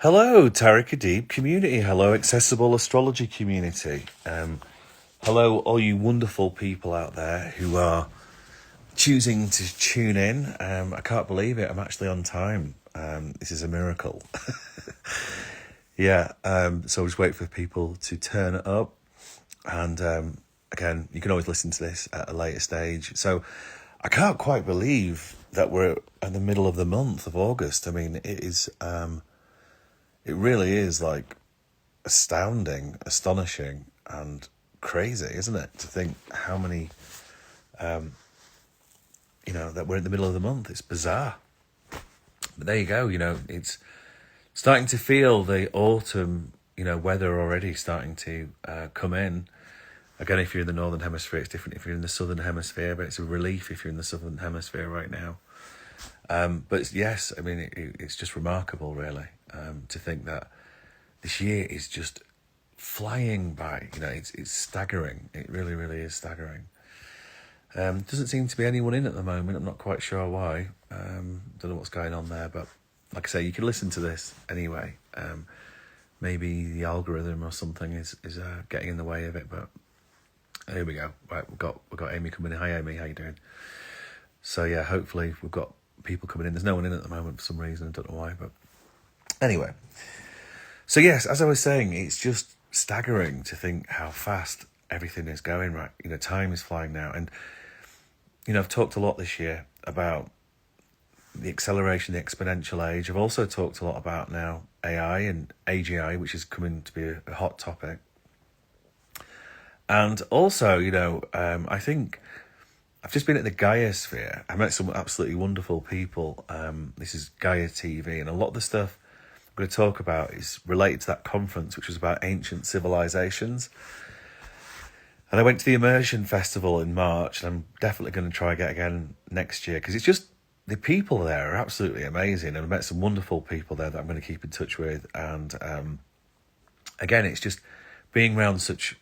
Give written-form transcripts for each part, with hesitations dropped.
Hello, Tareck Adeeb community. Hello, accessible astrology community. Hello, all you wonderful people out there who are choosing to tune in. I can't believe it. I'm actually on time. This is a miracle. Yeah. So I'll just wait for people to turn up. And again, you can always listen to this at a later stage. So I can't quite believe that we're in the middle of the month of August. I mean, it is. It really is like astounding, astonishing, and crazy, isn't it? To think how many, that we're in the middle of the month. It's bizarre. But there you go. It's starting to feel the autumn, weather already starting to come in. Again, if you're in the northern hemisphere, it's different if you're in the southern hemisphere, but it's a relief if you're in the southern hemisphere right now. But yes, I mean, it's just remarkable, really, to think that this year is just flying by. It's staggering. It really, really is staggering. Doesn't seem to be anyone in at the moment. I'm not quite sure why. Don't know what's going on there, but like I say, you can listen to this anyway. Maybe the algorithm or something is getting in the way of it, but here we go. Right, we've got Amy coming in. Hi, Amy. How you doing? So yeah, hopefully we've got people coming in. There's no one in at the moment for some reason. I don't know why, but anyway. So yes, as I was saying, it's just staggering to think how fast everything is going. Right, time is flying now, and I've talked a lot this year about the acceleration, the exponential age. I've also talked a lot about now AI and AGI, which is coming to be a hot topic. And also, I think I've just been at the Gaia Sphere. I met some absolutely wonderful people. This is Gaia TV, and a lot of the stuff I'm going to talk about is related to that conference, which was about ancient civilizations. And I went to the Immersion Festival in March, and I'm definitely going to try again next year, because it's just, the people there are absolutely amazing. And I met some wonderful people there that I'm going to keep in touch with. And again, it's just being around such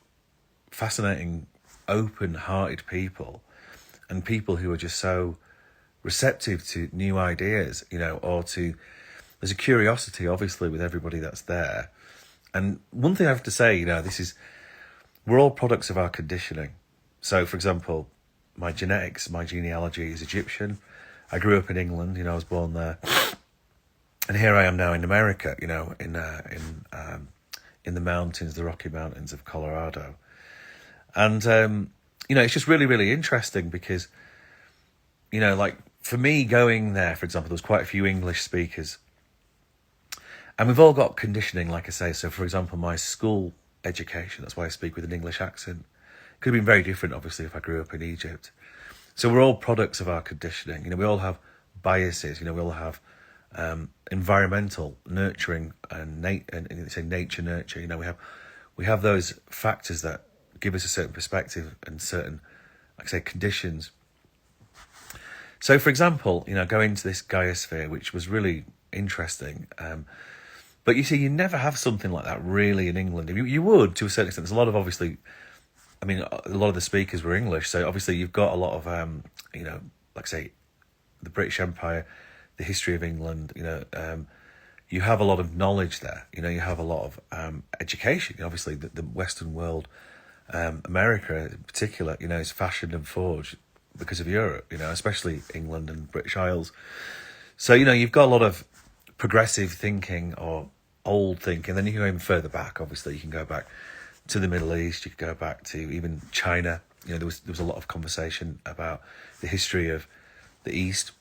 fascinating, open-hearted people, and people who are just so receptive to new ideas, or there's a curiosity, obviously, with everybody that's there. And one thing I have to say, we're all products of our conditioning. So, for example, my genetics, my genealogy is Egyptian. I grew up in England, I was born there. And here I am now in America, in the mountains, the Rocky Mountains of Colorado. And, it's just really, really interesting because, like for me going there, for example, there was quite a few English speakers. And we've all got conditioning, like I say. So, for example, my school education, that's why I speak with an English accent. Could have been very different, obviously, if I grew up in Egypt. So we're all products of our conditioning. We all have biases. We all have environmental nurturing and nature nurture. We have those factors that give us a certain perspective and certain, like I say, conditions. So, for example, going to this Gaia Sphere, which was really interesting. But you see, you never have something like that really in England. You would, to a certain extent. There's a lot of, obviously, a lot of the speakers were English. So obviously you've got a lot of, like I say, the British Empire, the history of England, you have a lot of knowledge there. You have a lot of education. Obviously, the Western world, America in particular, is fashioned and forged because of Europe, especially England and British Isles. So, you've got a lot of progressive thinking or old thinking. Then you can go even further back. Obviously, you can go back to the Middle East. You could go back to even China. There was a lot of conversation about the history of the East.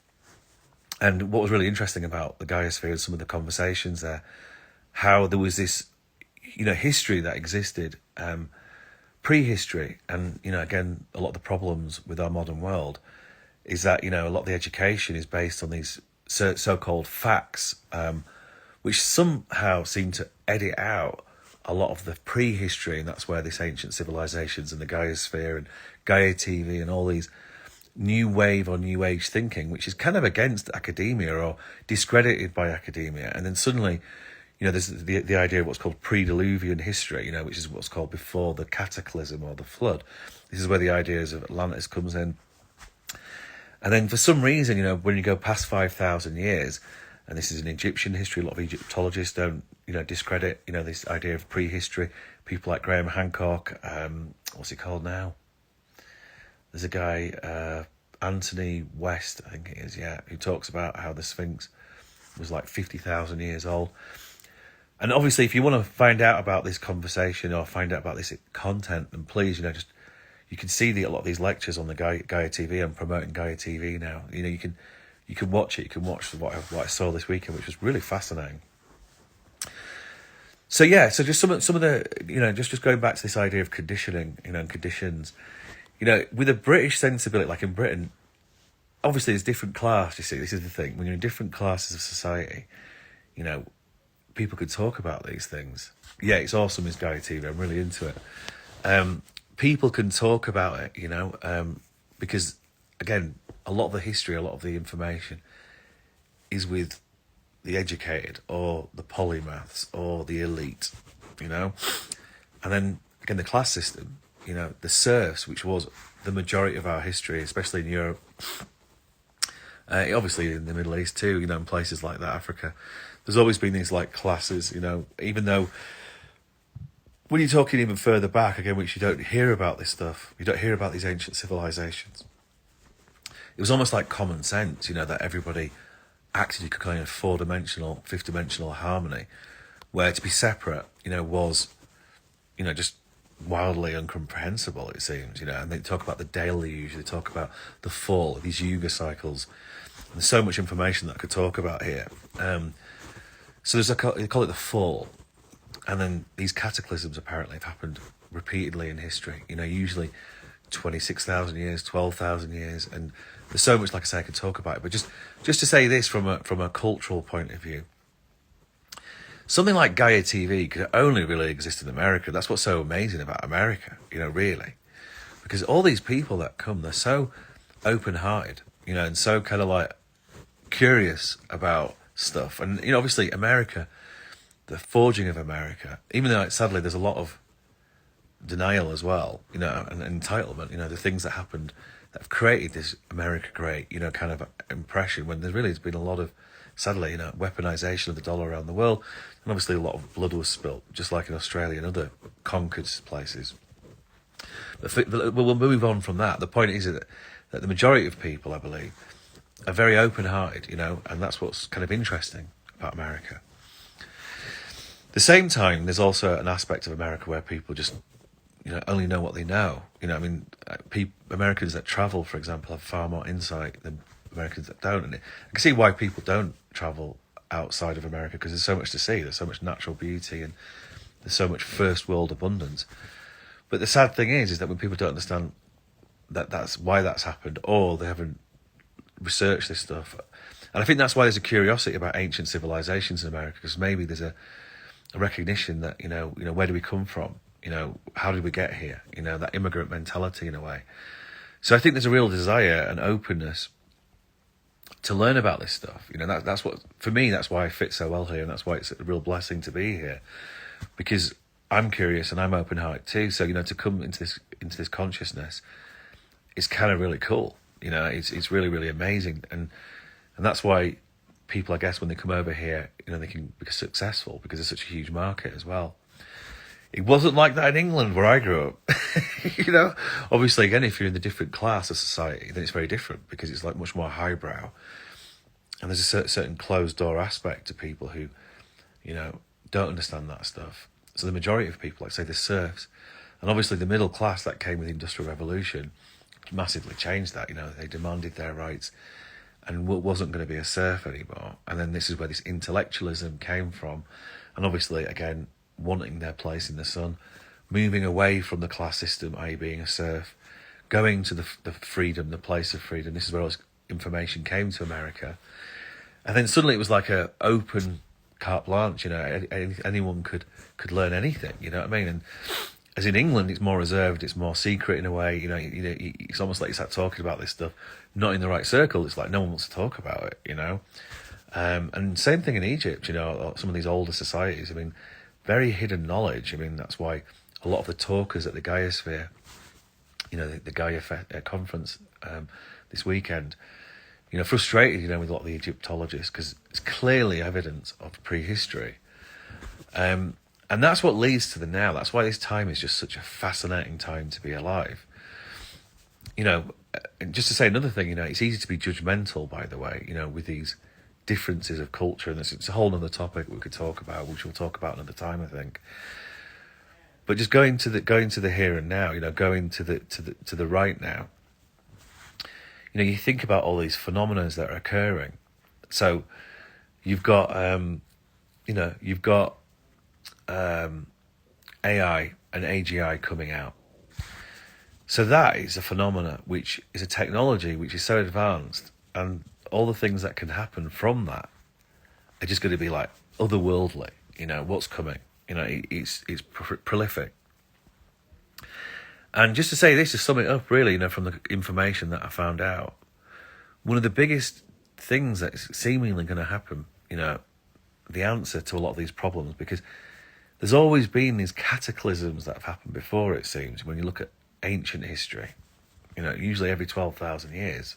And what was really interesting about the Gaia Sphere and some of the conversations there, how there was this, history that existed, prehistory. And, again, a lot of the problems with our modern world is that, a lot of the education is based on these so-called facts, which somehow seem to edit out a lot of the prehistory, and that's where this ancient civilizations and the Gaia Sphere and Gaia TV and all these new wave or new age thinking, which is kind of against academia or discredited by academia. And then suddenly, there's the idea of what's called pre-Diluvian history, which is what's called before the cataclysm or the flood. This is where the ideas of Atlantis comes in. And then for some reason, when you go past 5,000 years, and this is in Egyptian history. A lot of Egyptologists don't, discredit, this idea of prehistory. People like Graham Hancock, what's he called now? There's a guy, Anthony West, I think it is, who talks about how the Sphinx was like 50,000 years old. And obviously, if you want to find out about this conversation or find out about this content, then please, you can see a lot of these lectures on the Gaia TV. I'm promoting Gaia TV now. You can watch it. You can watch what I saw this weekend, which was really fascinating. So just some of the, just going back to this idea of conditioning, and conditions, with a British sensibility, like in Britain, obviously there's different class. You see, this is the thing. When you're in different classes of society, people could talk about these things. Yeah, it's awesome, it's Gaia TV. I'm really into it. People can talk about it, because, again, a lot of the history, a lot of the information is with the educated or the polymaths or the elite, And then, again, the class system, the serfs, which was the majority of our history, especially in Europe, obviously in the Middle East too, in places like that, Africa. There's always been these like classes, even though when you're talking even further back, again, which you don't hear about this stuff, you don't hear about these ancient civilizations. It was almost like common sense, that everybody acted in kind of 4-dimensional, 5th-dimensional harmony, where to be separate, was, just wildly incomprehensible, it seems, and they talk about the deluge, they talk about the fall, these yuga cycles, and there's so much information that I could talk about here. So they call it the fall, and then these cataclysms apparently have happened repeatedly in history, usually 26,000 years, 12,000 years, and there's so much, like I say, I could talk about it, but just to say this from a cultural point of view, something like Gaia TV could only really exist in America. That's what's so amazing about America, really. Because all these people that come, they're so open-hearted, and so kind of like curious about stuff. And, obviously America, the forging of America, even though sadly there's a lot of denial as well, and entitlement, the things that happened that have created this America great, kind of impression, when there really has been a lot of, sadly, weaponization of the dollar around the world, and obviously a lot of blood was spilt, just like in Australia and other conquered places. But we'll move on from that. The point is that the majority of people, I believe, are very open-hearted, and that's what's kind of interesting about America. At the same time, there's also an aspect of America where people just, only know what they know. Americans that travel, for example, have far more insight than Americans that don't. And I can see why people don't travel outside of America, because there's so much to see. There's so much natural beauty and there's so much first world abundance. But the sad thing is that when people don't understand that's why that's happened, or they haven't researched this stuff. And I think that's why there's a curiosity about ancient civilizations in America, because maybe there's a recognition that, where do we come from? How did we get here? That immigrant mentality in a way. So I think there's a real desire and openness to learn about this stuff. That's what, for me, that's why I fit so well here, and that's why it's a real blessing to be here, because I'm curious and I'm open-hearted too. So, to come into this consciousness, it's kind of really cool. It's really, really amazing. And that's why people, I guess, when they come over here, they can be successful, because it's such a huge market as well. It wasn't like that in England where I grew up. Obviously, again, if you're in the different class of society, then it's very different, because it's like much more highbrow. And there's a certain closed door aspect to people who, don't understand that stuff. So the majority of people, like say the serfs, and obviously the middle class that came with the Industrial Revolution, massively changed that. They demanded their rights and wasn't going to be a serf anymore. And then this is where this intellectualism came from. And obviously, again, wanting their place in the sun, moving away from the class system, i.e. being a serf, going to the freedom, the place of freedom. This is where all this information came to America. And then suddenly it was like a open carte blanche, anyone could learn anything, you know what I mean? And as in England, it's more reserved, it's more secret in a way, it's almost like you start talking about this stuff, not in the right circle, it's like no one wants to talk about it, And same thing in Egypt, some of these older societies, very hidden knowledge. That's why a lot of the talkers at the Gaia Sphere, the Gaia conference this weekend, frustrated, with a lot of the Egyptologists, because it's clearly evidence of prehistory. And that's what leads to the now. That's why this time is just such a fascinating time to be alive. And just to say another thing, it's easy to be judgmental, by the way, with these differences of culture. And it's a whole other topic we could talk about, which we'll talk about another time, I think. But just going to the here and now, going to the right now. You think about all these phenomena that are occurring. So you've got AI and AGI coming out. So that is a phenomena which is a technology which is so advanced, and all the things that can happen from that are just going to be like otherworldly. What's coming. It's prolific. And just to say this, to sum it up, really, from the information that I found out, one of the biggest things that's seemingly going to happen, the answer to a lot of these problems, because there's always been these cataclysms that have happened before, it seems, when you look at ancient history, usually every 12,000 years.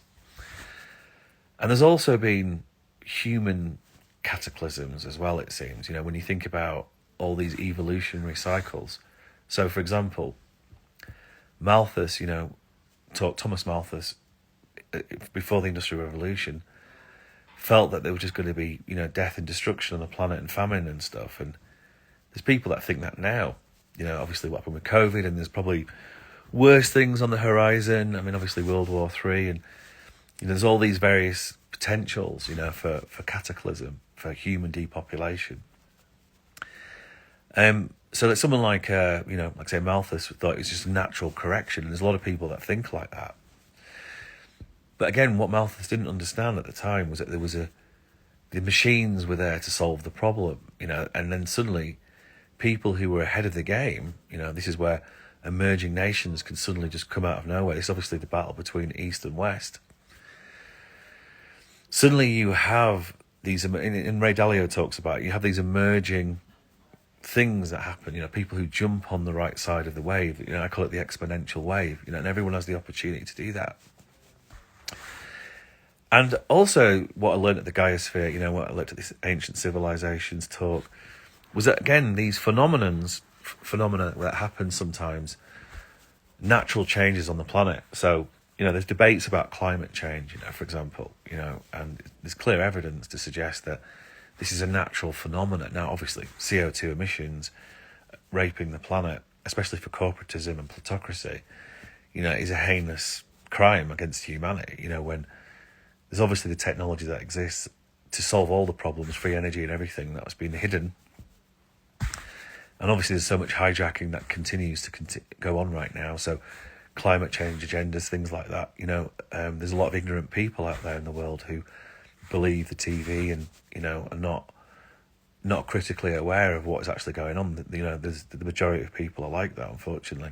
And there's also been human cataclysms as well, it seems, when you think about all these evolutionary cycles. So, for example, Malthus, Thomas Malthus, before the Industrial Revolution, felt that there was just going to be, death and destruction on the planet and famine and stuff. And there's people that think that now. Obviously what happened with COVID, and there's probably worse things on the horizon. I mean, obviously World War III, and there's all these various potentials, for cataclysm, for human depopulation. So that someone like, say Malthus thought it was just a natural correction, and there's a lot of people that think like that. But again, what Malthus didn't understand at the time was that the machines were there to solve the problem, and then suddenly people who were ahead of the game, this is where emerging nations can suddenly just come out of nowhere. It's obviously the battle between East and West. Suddenly you have these, and Ray Dalio talks about it, you have these emerging things that happen, people who jump on the right side of the wave. I call it the exponential wave, and everyone has the opportunity to do that. And also what I learned at the Gaia-sphere, what I learned at this Ancient Civilizations talk, was that, again, these phenomena that happen sometimes, natural changes on the planet. So, there's debates about climate change, for example, and there's clear evidence to suggest that this is a natural phenomenon. Now, obviously, CO2 emissions raping the planet, especially for corporatism and plutocracy, is a heinous crime against humanity, when there's obviously the technology that exists to solve all the problems, free energy and everything that's been hidden. And obviously there's so much hijacking that continues to go on right now. So climate change agendas, things like that, there's a lot of ignorant people out there in the world who believe the TV and, are not critically aware of what is actually going on. There's the majority of people are like that, unfortunately.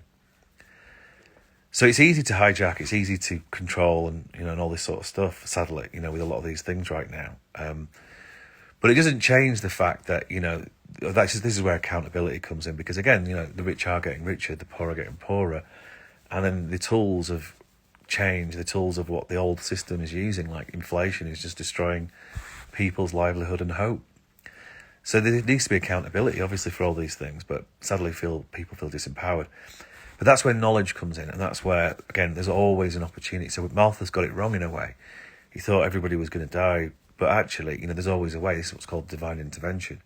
So it's easy to hijack, it's easy to control, and and all this sort of stuff, sadly, with a lot of these things right now. But it doesn't change the fact that, this is where accountability comes in, because again, the rich are getting richer, the poor are getting poorer, and then the tools of change, the tools of what the old system is using, like inflation, is just destroying people's livelihood and hope. So there needs to be accountability, obviously, for all these things, but sadly people feel disempowered. But that's where knowledge comes in, and that's where, again, there's always an opportunity. So Malthus got it wrong in a way. He thought everybody was going to die, but actually, there's always a way. This is what's called divine intervention.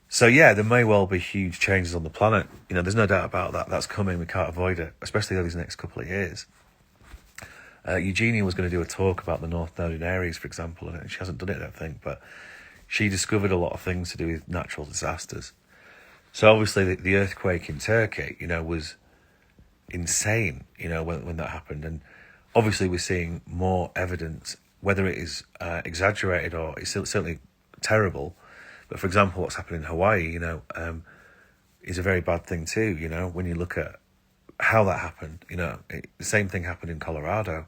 So yeah, there may well be huge changes on the planet. There's no doubt about that. That's coming. We can't avoid it, especially over these next couple of years. Eugenia was going to do a talk about the North Node in Aries, for example, and she hasn't done it, I don't think, but she discovered a lot of things to do with natural disasters. So obviously the earthquake in Turkey, was insane, when that happened. And obviously we're seeing more evidence, whether it is exaggerated or it's certainly terrible. But for example, what's happened in Hawaii, is a very bad thing too, when you look at how that happened. The same thing happened in Colorado,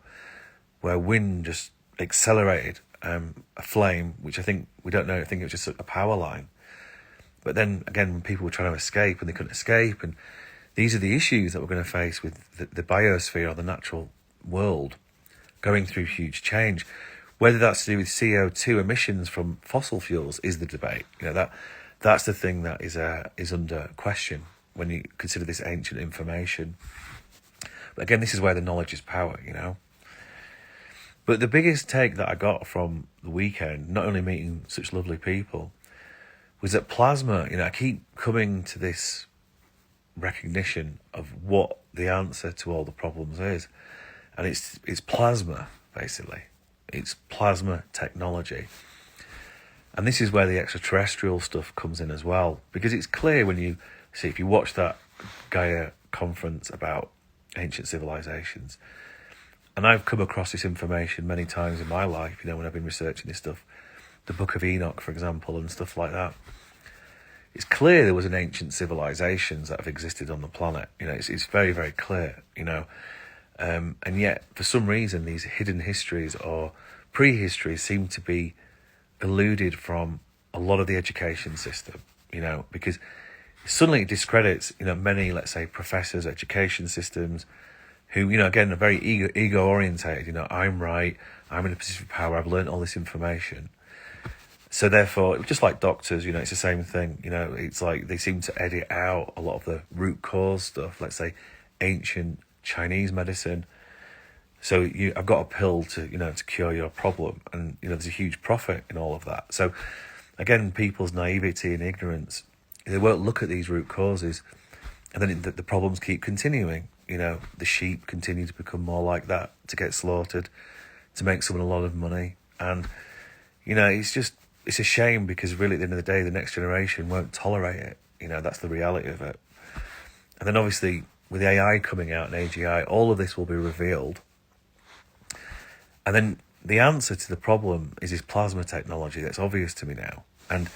where wind just accelerated a flame, which I think it was just a power line. But then again, when people were trying to escape and they couldn't escape, and these are the issues that we're going to face with the biosphere or the natural world going through huge change. Whether that's to do with CO2 emissions from fossil fuels is the debate. That's the thing that is under question when you consider this ancient information. But again, this is where the knowledge is power, But the biggest take that I got from the weekend, not only meeting such lovely people, was that plasma, I keep coming to this recognition of what the answer to all the problems is. And it's plasma, basically. It's plasma technology. And this is where the extraterrestrial stuff comes in as well. Because it's clear when you see, if you watch that Gaia conference about ancient civilizations, and I've come across this information many times in my life, when I've been researching this stuff, the Book of Enoch, for example, and stuff like that. It's clear there was an ancient civilizations that have existed on the planet. It's very, very clear, and yet, for some reason, these hidden histories or prehistories seem to be eluded from a lot of the education system, because suddenly it discredits, many, let's say, professors, education systems, who, again, are very ego-orientated. I'm right, I'm in a position of power, I've learned all this information. So therefore, just like doctors, it's the same thing. It's like they seem to edit out a lot of the root cause stuff, let's say ancient Chinese medicine. So I've got a pill to, to cure your problem. And, there's a huge profit in all of that. So again, people's naivety and ignorance, they won't look at these root causes. And then the problems keep continuing. The sheep continue to become more like that, to get slaughtered, to make someone a lot of money. And, it's a shame, because really at the end of the day, the next generation won't tolerate it. That's the reality of it. And then obviously with AI coming out and AGI, all of this will be revealed. And then the answer to the problem is this plasma technology that's obvious to me now. And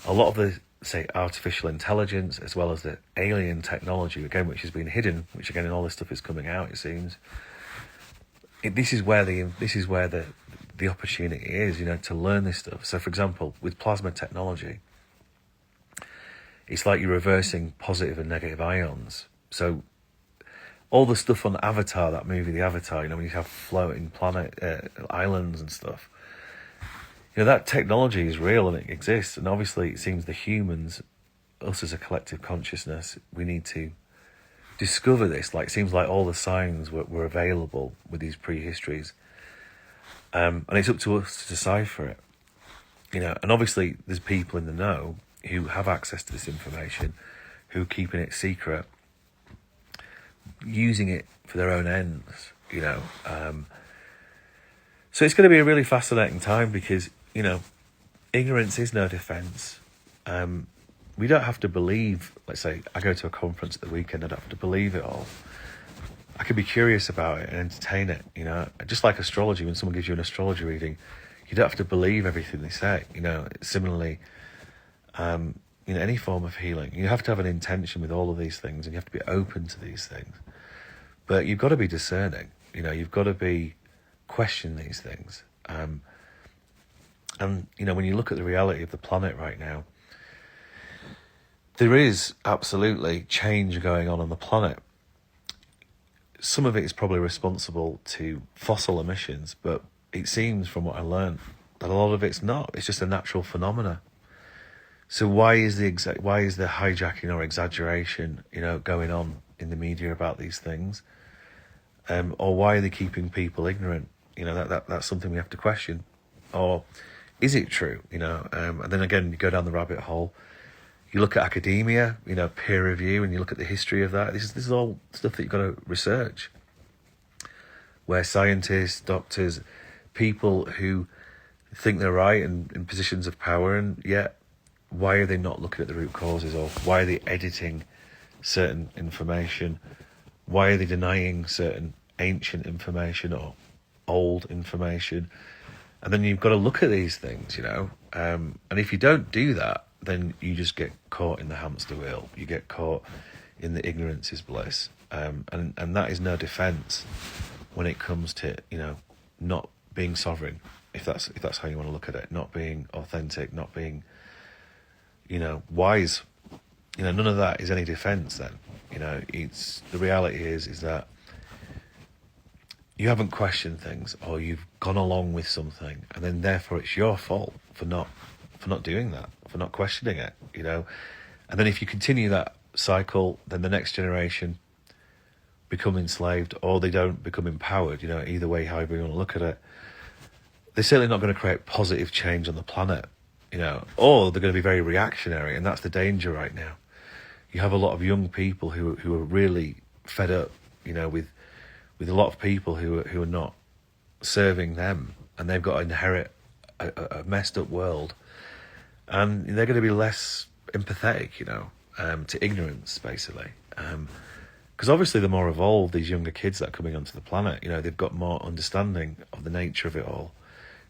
a lot of the, say, artificial intelligence, as well as the alien technology, again, which has been hidden, which again in all this stuff is coming out, it seems. This is where the opportunity is, to learn this stuff. So, for example, with plasma technology, it's like you're reversing positive and negative ions. So, all the stuff on Avatar, that movie, The Avatar, when you have floating islands and stuff, that technology is real and it exists. And obviously, it seems the humans, us as a collective consciousness, we need to discover this. Like, it seems like all the signs were available with these prehistories. And it's up to us to decipher it, and obviously there's people in the know who have access to this information, who are keeping it secret, using it for their own ends, So it's going to be a really fascinating time because, ignorance is no defence. We don't have to believe, let's say, I go to a conference at the weekend, I don't have to believe it all. I could be curious about it and entertain it, Just like astrology, when someone gives you an astrology reading, you don't have to believe everything they say, Similarly, any form of healing, you have to have an intention with all of these things, and you have to be open to these things. But you've got to be discerning, you've got to be question these things. And, when you look at the reality of the planet right now, there is absolutely change going on the planet. Some of it is probably responsible to fossil emissions, but it seems from what I learned that a lot of it's not. It's just a natural phenomena. So why is the hijacking or exaggeration, going on in the media about these things? Or why are they keeping people ignorant? That's something we have to question. Or is it true? And then again, you go down the rabbit hole. You look at academia, peer review, and you look at the history of that. This is all stuff that you've got to research. Where scientists, doctors, people who think they're right and in positions of power, and yet why are they not looking at the root causes, or why are they editing certain information? Why are they denying certain ancient information or old information? And then you've got to look at these things, and if you don't do that, then you just get caught in the hamster wheel. You get caught in the ignorance is bliss. And that is no defence when it comes to, not being sovereign, if that's how you want to look at it, not being authentic, not being, wise. None of that is any defence then. It's the reality is that you haven't questioned things, or you've gone along with something, and then therefore it's your fault for not doing that, for not questioning it, you know. And then if you continue that cycle, then the next generation become enslaved, or they don't become empowered, you know, either way, however you want to look at it. They're certainly not going to create positive change on the planet, you know, or they're going to be very reactionary, and that's the danger right now. You have a lot of young people who are really fed up, you know, with a lot of people who are not serving them, and they've got to inherit a messed up world, and they're going to be less empathetic, you know, to ignorance, basically. Because obviously the more evolved these younger kids that are coming onto the planet, you know, they've got more understanding of the nature of it all,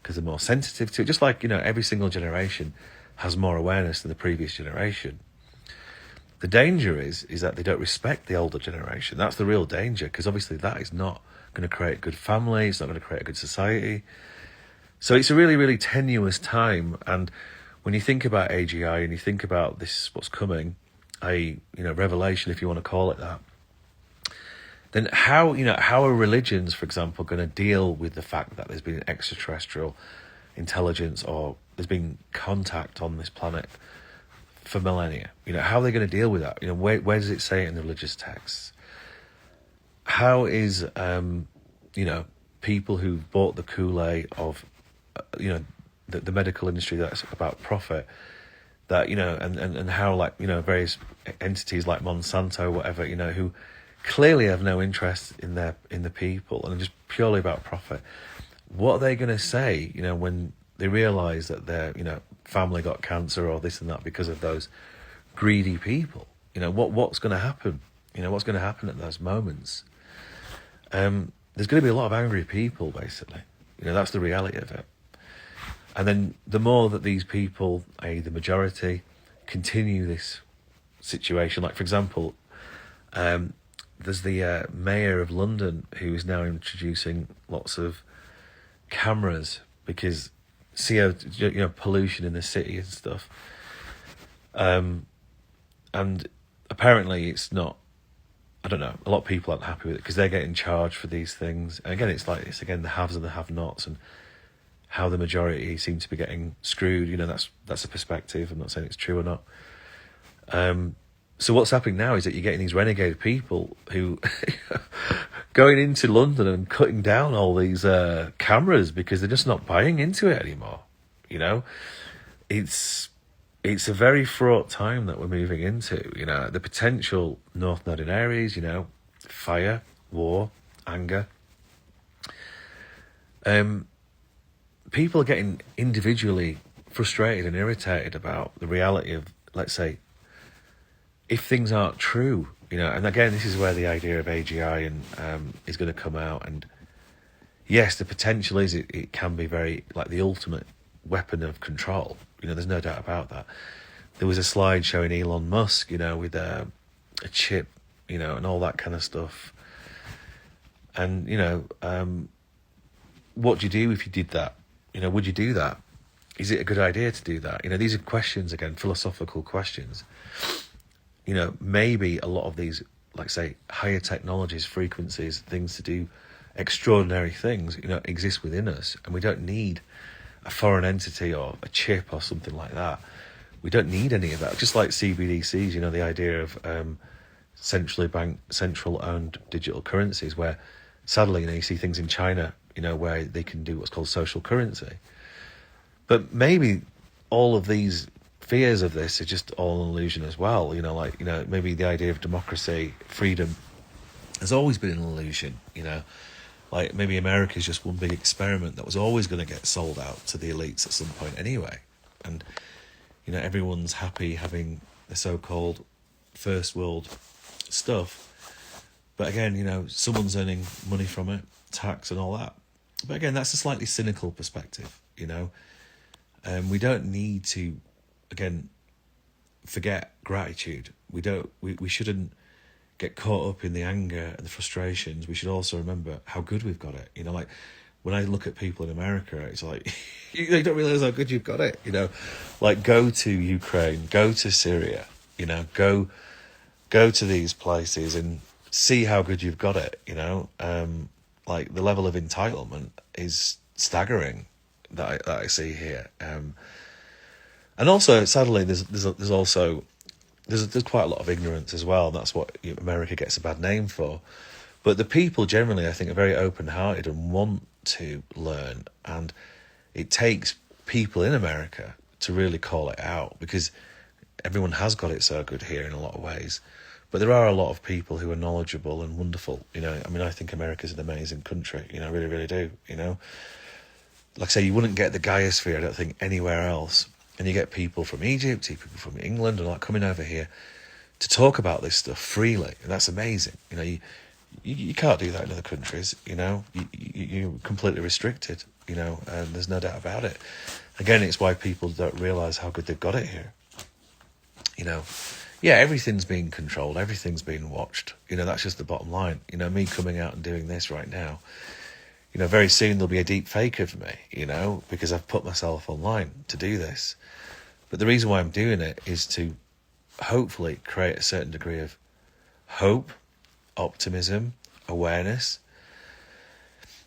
because they're more sensitive to it. Just like, you know, every single generation has more awareness than the previous generation. The danger is that they don't respect the older generation. That's the real danger, because obviously that is not going to create a good family. It's not going to create a good society. So it's a really, really tenuous time. And when you think about AGI and you think about this, what's coming, revelation, if you want to call it that, then how are religions, for example, going to deal with the fact that there's been an extraterrestrial intelligence, or there's been contact on this planet for millennia? You know, how are they going to deal with that? You know, where does it say it in the religious texts? How is people who've bought the Kool-Aid of the medical industry that's about profit, that, you know, and how, like, you know, various entities like Monsanto, whatever, you know, who clearly have no interest in the people and are just purely about profit. What are they going to say, you know, when they realise that their, you know, family got cancer or this and that because of those greedy people? You know, what's going to happen? You know, what's going to happen at those moments? There's going to be a lot of angry people, basically. You know, that's the reality of it. And then the more that these people, the majority, continue this situation, like, for example, there's the mayor of London who is now introducing lots of cameras because pollution in the city and stuff. And apparently it's not, I don't know, a lot of people aren't happy with it because they're getting charged for these things. And again, it's again the haves and the have-nots, and how the majority seem to be getting screwed. You know, that's a perspective. I'm not saying it's true or not. So what's happening now is that you're getting these renegade people who going into London and cutting down all these cameras because they're just not buying into it anymore. You know, it's a very fraught time that we're moving into. You know, the potential North Node in Aries, you know, fire, war, anger. People are getting individually frustrated and irritated about the reality of, let's say, if things aren't true, you know. And again, this is where the idea of AGI is going to come out. And yes, the potential is it can be very, like, the ultimate weapon of control. You know, there's no doubt about that. There was a slide showing Elon Musk, you know, with a chip, you know, and all that kind of stuff. And, you know, what do you do if you did that? You know, would you do that? Is it a good idea to do that? You know, these are questions, again, philosophical questions. You know, maybe a lot of these, like, say, higher technologies, frequencies, things to do extraordinary things, you know, exist within us. And we don't need a foreign entity or a chip or something like that. We don't need any of that. Just like CBDCs, you know, the idea of central-owned digital currencies, where sadly, you know, you see things in China, you know, where they can do what's called social currency. But maybe all of these fears of this are just all an illusion as well. You know, like, you know, maybe the idea of democracy, freedom, has always been an illusion, you know. Like, maybe America is just one big experiment that was always going to get sold out to the elites at some point anyway. And, you know, everyone's happy having the so-called first world stuff. But again, you know, someone's earning money from it, tax and all that. But again, that's a slightly cynical perspective, you know. We don't need to, again, forget gratitude. We shouldn't get caught up in the anger and the frustrations. We should also remember how good we've got it. You know, like, when I look at people in America, it's like, you don't realise how good you've got it, you know. Like, go to Ukraine, go to Syria, you know, go to these places and see how good you've got it, you know. Like, the level of entitlement is staggering that I see here. And also, sadly, there's also there's quite a lot of ignorance as well. And that's what America gets a bad name for. But the people generally, I think, are very open-hearted and want to learn. And it takes people in America to really call it out, because everyone has got it so good here in a lot of ways. But there are a lot of people who are knowledgeable and wonderful. You know, I mean, I think America's an amazing country. You know, I really, really do. You know, like I say, you wouldn't get the Gaia-sphere, I don't think, anywhere else. And you get people from Egypt, people from England, and like coming over here to talk about this stuff freely, and that's amazing. You know, you can't do that in other countries. You know, you're completely restricted. You know, and there's no doubt about it. Again, it's why people don't realise how good they've got it here. You know, yeah, everything's being controlled, everything's being watched. You know, that's just the bottom line. You know, me coming out and doing this right now, you know, very soon there'll be a deep fake of me, you know, because I've put myself online to do this. But the reason why I'm doing it is to hopefully create a certain degree of hope, optimism, awareness.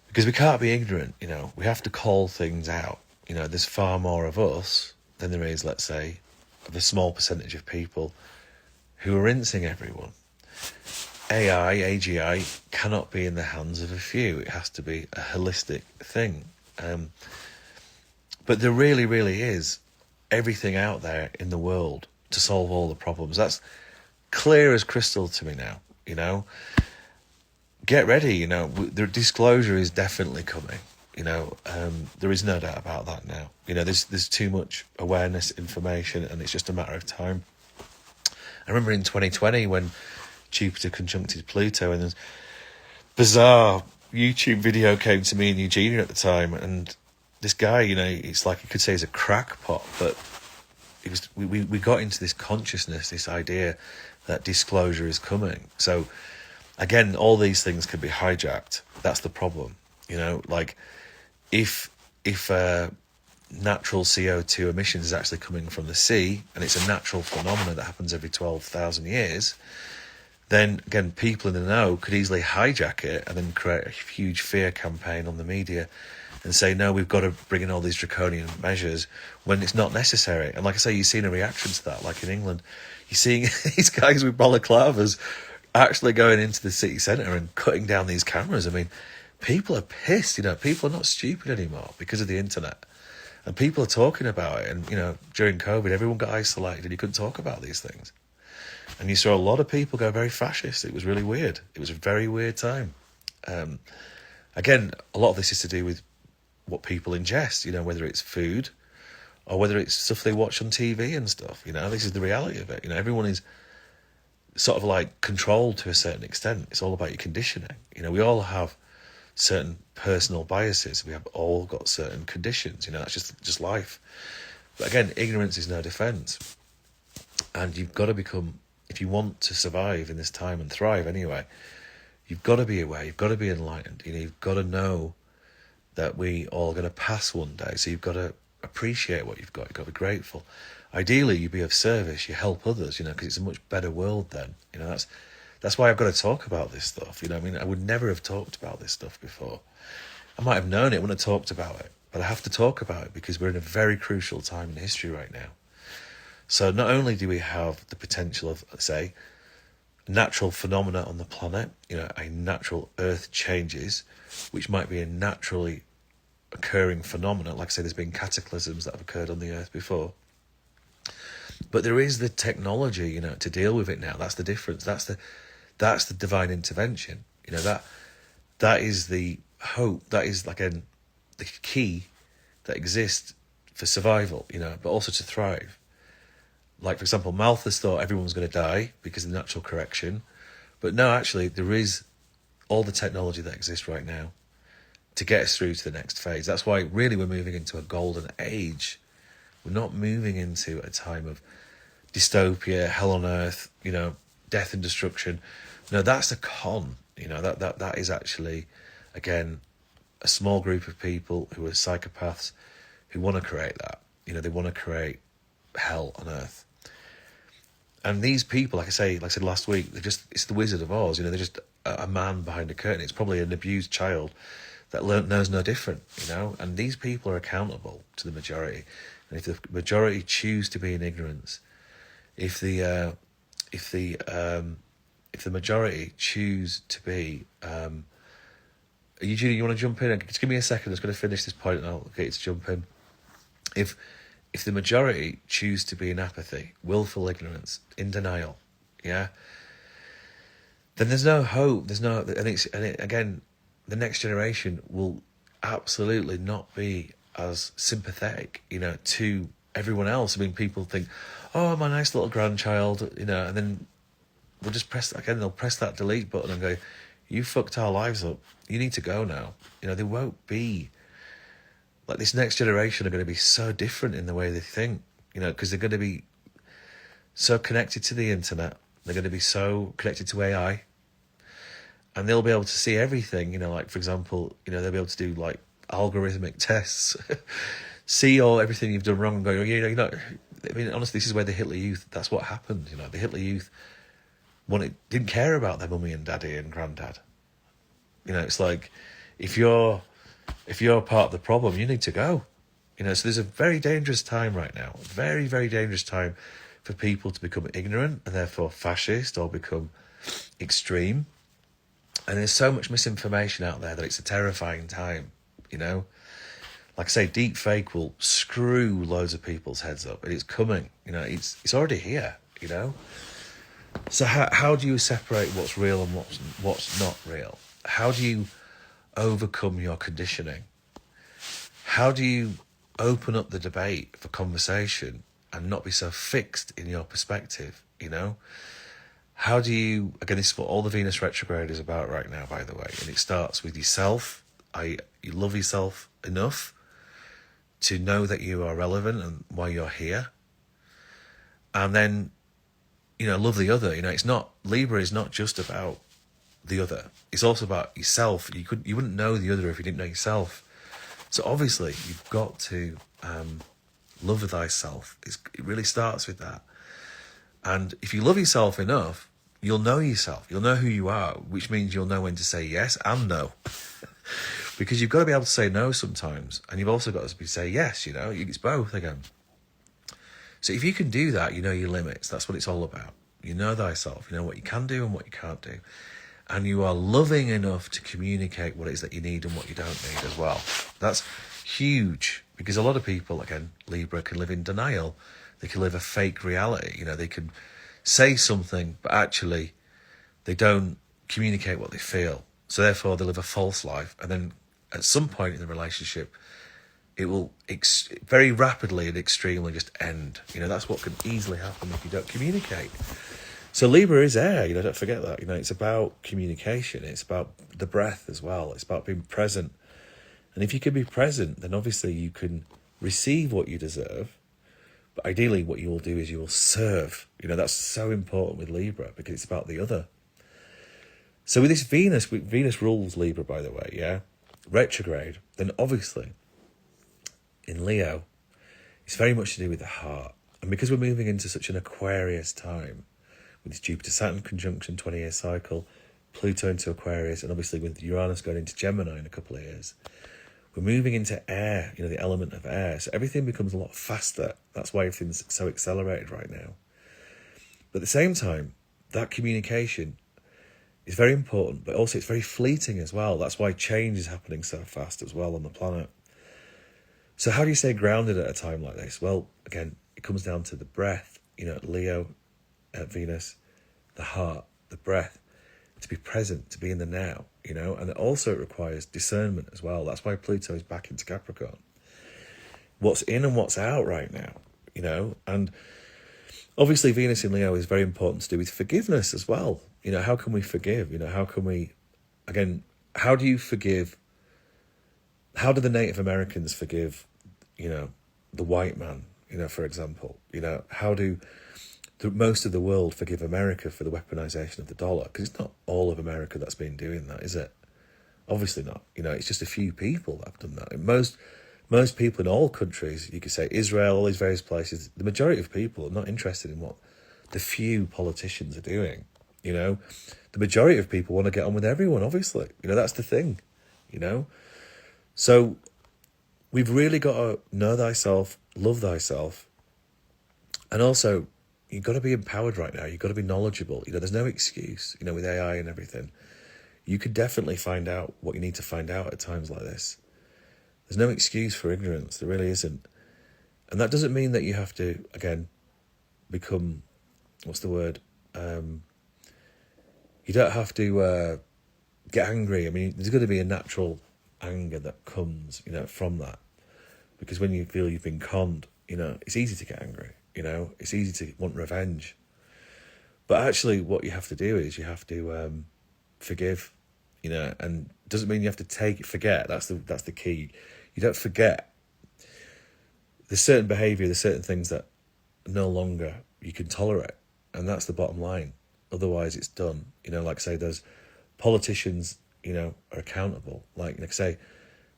Because we can't be ignorant, you know, we have to call things out. You know, there's far more of us than there is, let's say, of a small percentage of people who are rinsing everyone. AGI cannot be in the hands of a few. It has to be a holistic thing. But there really, really is everything out there in the world to solve all the problems. That's clear as crystal to me now, you know. Get ready, you know, the disclosure is definitely coming, you know. There is no doubt about that now. You know, there's too much awareness, information, and it's just a matter of time. I remember in 2020 when Jupiter conjuncted Pluto, and this bizarre YouTube video came to me in Eugenia at the time, and this guy, you know, it's like you could say he's a crackpot, but it was we got into this consciousness, this idea that disclosure is coming. So again, all these things can be hijacked. That's the problem, you know. Like if natural CO2 emissions is actually coming from the sea, and it's a natural phenomenon that happens every 12,000 years, then again, people in the know could easily hijack it and then create a huge fear campaign on the media and say, no, we've got to bring in all these draconian measures when it's not necessary. And like I say, you've seen a reaction to that, like in England. You're seeing these guys with balaclavas actually going into the city centre and cutting down these cameras. I mean, people are pissed, you know, people are not stupid anymore because of the internet. And people are talking about it. And, you know, during COVID, everyone got isolated and you couldn't talk about these things. And you saw a lot of people go very fascist. It was really weird. It was a very weird time. Again, a lot of this is to do with what people ingest, you know, whether it's food or whether it's stuff they watch on TV and stuff. You know, this is the reality of it. You know, everyone is sort of like controlled to a certain extent. It's all about your conditioning. You know, we all have certain personal biases. We have all got certain conditions. You know, that's just life. But again, ignorance is no defense. And you've got to become, if you want to survive in this time and thrive anyway, you've got to be aware, you've got to be enlightened. You know, you've got to know that we all going to pass one day. So you've got to appreciate what you've got. You've got to be grateful. Ideally, you be of service, you help others, you know, because it's a much better world then. You know, that's why I've got to talk about this stuff. You know, I mean, I would never have talked about this stuff before. I might have known it, wouldn't have talked about it, but I have to talk about it because we're in a very crucial time in history right now. So not only do we have the potential of, say, natural phenomena on the planet, you know, a natural earth changes, which might be a naturally occurring phenomena. Like I say, there's been cataclysms that have occurred on the earth before. But there is the technology, you know, to deal with it now. That's the difference. That's the divine intervention. You know, that is the hope. That is, like, the key that exists for survival, you know, but also to thrive. Like, for example, Malthus thought everyone was going to die because of natural correction. But no, actually, there is all the technology that exists right now to get us through to the next phase. That's why, really, we're moving into a golden age. We're not moving into a time of dystopia, hell on earth, you know, death and destruction. No, that's a con. You know, that is actually, again, a small group of people who are psychopaths who want to create that. You know, they want to create hell on earth. And these people, like I said last week, it's the Wizard of Oz. You know, they're just a man behind a curtain. It's probably an abused child that knows no different, you know. And these people are accountable to the majority. And if the majority choose to be in ignorance, if the majority choose to be, Eugenia, you want to jump in? Just give me a second. I'm just going to finish this point, and I'll get you to jump in. If the majority choose to be in apathy, willful ignorance, in denial, yeah, then there's no hope. There's no, again, the next generation will absolutely not be as sympathetic, you know, to everyone else. I mean, people think, oh, my nice little grandchild, you know, and then they'll just they'll press that delete button and go, you fucked our lives up. You need to go now. You know, they won't be, like, this next generation are going to be so different in the way they think, you know, because they're going to be so connected to the internet. They're going to be so connected to AI. And they'll be able to see everything, you know, like, for example, you know, they'll be able to do, like, algorithmic tests, see everything you've done wrong and go, you know, you're not, I mean, honestly, this is where the Hitler Youth, that's what happened, you know. The Hitler Youth didn't care about their mummy and daddy and granddad. You know, it's like, if you're part of the problem, you need to go. You know, so there's a very dangerous time right now, a very, very dangerous time for people to become ignorant and therefore fascist or become extreme. And there's so much misinformation out there that it's a terrifying time, you know. Like I say, deep fake will screw loads of people's heads up, and it's coming, you know, it's already here, you know. So how do you separate what's real and what's not real? How do you overcome your conditioning? How do you open up the debate for conversation and not be so fixed in your perspective, you know? How do you, again, this is what all the Venus retrograde is about right now, by the way, and it starts with yourself. You love yourself enough to know that you are relevant and why you're here. And then, you know, love the other. You know, it's not, Libra is not just about the other. It's also about yourself. You wouldn't know the other if you didn't know yourself. So obviously you've got to love thyself. It really starts with that. And if you love yourself enough, you'll know yourself. You'll know who you are, which means you'll know when to say yes and no. Because you've got to be able to say no sometimes. And you've also got to say yes, you know. It's both again. So if you can do that, you know your limits. That's what it's all about. You know thyself. You know what you can do and what you can't do. And you are loving enough to communicate what it is that you need and what you don't need as well. That's huge. Because a lot of people, again, Libra, can live in denial. They can live a fake reality. You know, they can say something, but actually they don't communicate what they feel. So therefore they live a false life. And then at some point in the relationship, it will very rapidly and extremely just end. You know, that's what can easily happen if you don't communicate. So Libra is air, you know, don't forget that. You know, it's about communication. It's about the breath as well. It's about being present. And if you can be present, then obviously you can receive what you deserve. But ideally what you will do is you will serve. You know, that's so important with Libra because it's about the other. So with this Venus rules Libra, by the way, yeah? Retrograde, then obviously in Leo, it's very much to do with the heart. And because we're moving into such an Aquarius time, with this Jupiter-Saturn conjunction, 20-year cycle, Pluto into Aquarius, and obviously with Uranus going into Gemini in a couple of years, we're moving into air, you know, the element of air. So everything becomes a lot faster. That's why everything's so accelerated right now. But at the same time, that communication is very important, but also it's very fleeting as well. That's why change is happening so fast as well on the planet. So how do you stay grounded at a time like this? Well, again, it comes down to the breath, you know, Leo, Venus, the heart, the breath, to be present, to be in the now, you know, and also it requires discernment as well. That's why Pluto is back into Capricorn. What's in and what's out right now, you know, and obviously Venus in Leo is very important to do with forgiveness as well. You know, how can we forgive? You know, how can we, again, how do you forgive? How do the Native Americans forgive, you know, the white man, you know, for example? You know, how do most of the world forgive America for the weaponization of the dollar? Because it's not all of America that's been doing that, is it? Obviously not. You know, it's just a few people that have done that. And most people in all countries, you could say Israel, all these various places, the majority of people are not interested in what the few politicians are doing. You know, the majority of people want to get on with everyone, obviously. You know, that's the thing, you know. So we've really got to know thyself, love thyself, and also you've got to be empowered right now. You've got to be knowledgeable. You know, there's no excuse, you know, with AI and everything. You could definitely find out what you need to find out at times like this. There's no excuse for ignorance. There really isn't. And that doesn't mean that you have to, again, become, what's the word? You don't have to get angry. I mean, there's going to be a natural anger that comes, you know, from that. Because when you feel you've been conned, you know, it's easy to get angry, you know, it's easy to want revenge. But actually what you have to do is you have to forgive, you know, and doesn't mean you have to forget. That's the key. You don't forget. There's certain behaviour, there's certain things that no longer you can tolerate. And that's the bottom line. Otherwise it's done. You know, like I say, there's politicians, you know, are accountable. Like I say,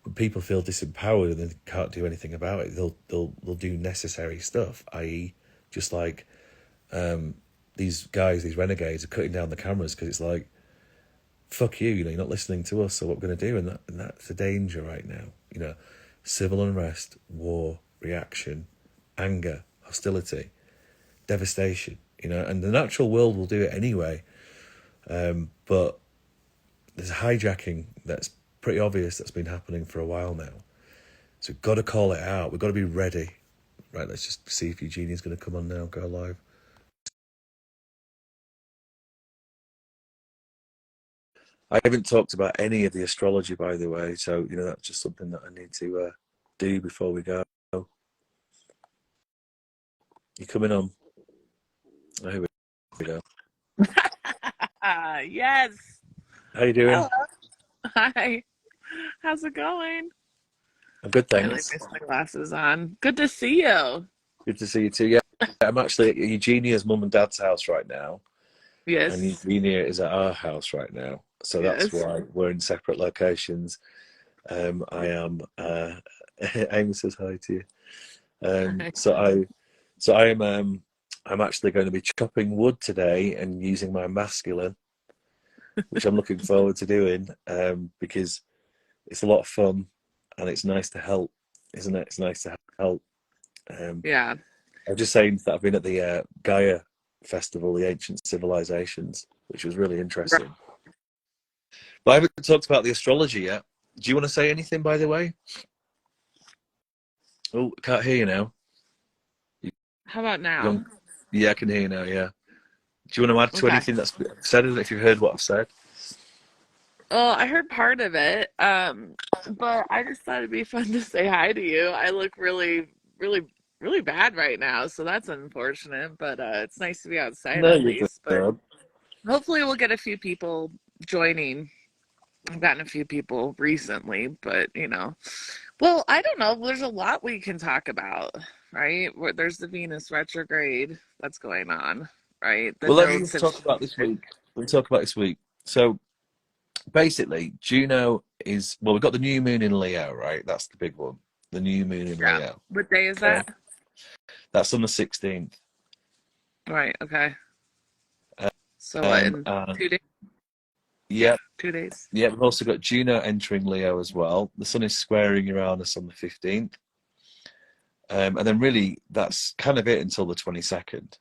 when people feel disempowered and they can't do anything about it, they'll do necessary stuff, i.e. just like these guys, these renegades are cutting down the cameras because it's like, fuck you, you know, you're not listening to us, so what we're going to do? And that's a danger right now. You know, civil unrest, war, reaction, anger, hostility, devastation, you know, and the natural world will do it anyway. But there's hijacking that's pretty obvious that's been happening for a while now. So we've got to call it out. We've got to be ready. Right, let's just see if Eugenia's going to come on now, go live. I haven't talked about any of the astrology, by the way, so, you know, that's just something that I need to do before we go. You coming on? Oh, here we go. Yes. How you doing? Hello. Hi. How's it going? I'm good, I like thanks. my glasses on. Good to see you. Good to see you too. Yeah, I'm actually at Eugenia's mum and dad's house right now, and Yes. Eugenia is at our house right now. So that's Yes. why we're in separate locations. I am. Amy says hi to you. Hi. So I'm actually going to be chopping wood today and using my masculine, which I'm looking forward to doing, because it's a lot of fun and it's nice to help, isn't it? It's nice to help. Yeah. I was just saying that I've been at the Gaia Festival, the Ancient Civilizations, which was really Right. interesting. But I haven't talked about the astrology yet. Do you want to say anything, by the way? Oh, I can't hear you now. How about You now? on? Yeah, I can hear you now, yeah. Do you want to add to Okay. anything that's been said, if you've heard what I've said? Well, I heard part of it, but I just thought it'd be fun to say hi to you. I look really, really, really bad right now, so that's unfortunate, but it's nice to be outside No, at you're least. But good. hopefully we'll get a few people joining. I've gotten a few people recently, but well, I don't know. There's a lot we can talk about, right? There's the Venus retrograde that's going on, right? The Well, let me nodes just have talk about this week. Let's talk about this week. So basically, Juno is, well, we've got the new moon in Leo, right? That's the big one. The new moon in yeah. Leo. What day is Okay. that? That's on the 16th. Right. Okay. Uh, So what in and 2 days? yeah, 2 days. yeah, we've also got Juno entering Leo as well. The sun is squaring Uranus on the 15th. And then really that's kind of it until the 22nd,